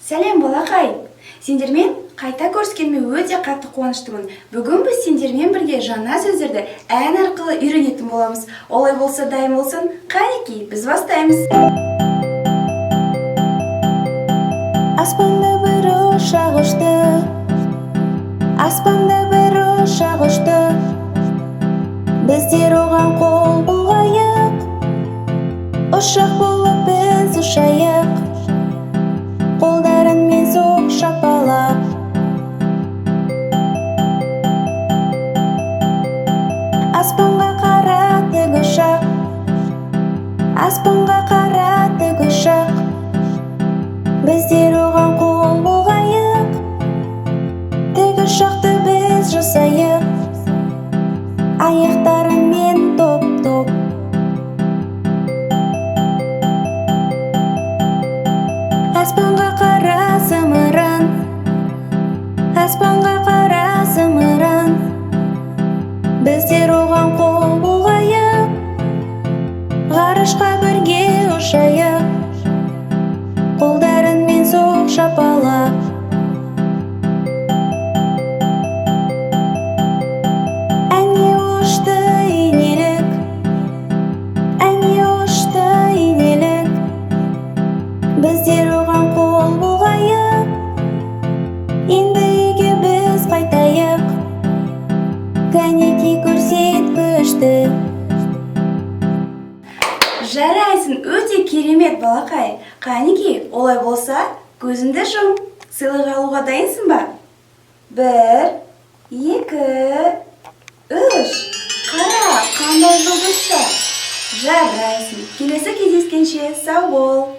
Сәлем балақай. Сендермен қайта көріскеніме өте қатты қуаныштымын. Бүгін біз сендермен бірге жаңа сөздерді ән арқылы үйренетін боламыз. Олай болса дайын болсын, қанекей, біз бастаймыз. Аспанда бір ұшақ ұшты, аспанда бір ұшақ ұшты. Біздер оған қол бұлғайық, ұшақ болып біз ұшайық. Қолдарыңмен соқ шапалақ. Аспанға қара тік ұшақ, аспанға қара тік ұшақ. Біздер оған қол бұлғайық, тік ұшақты біз жасайық. Аяқтарыңмен топ-топ. Аспанға қара зымыран, аспанға қара зымыран. Біздер оған қол бұлғайық, ғарышқа бірге ұшайық. Қолдарыңмен соқ шапалақ. Әне ұшты инелік, әне ұшты инелік. Біздер оған қол бұлғайық, енді үйге біз қайтайық. Кәнекей көрсеткішті. Жарайсың, өте керемет балақай. Қанекей, олай болса, көзіңді жұм. Сыйлық алуға дайынсың ба? 1, 2, 3. Қара, қандай жұлдызша. Жарайсың. Келесі кездескенше сау бол.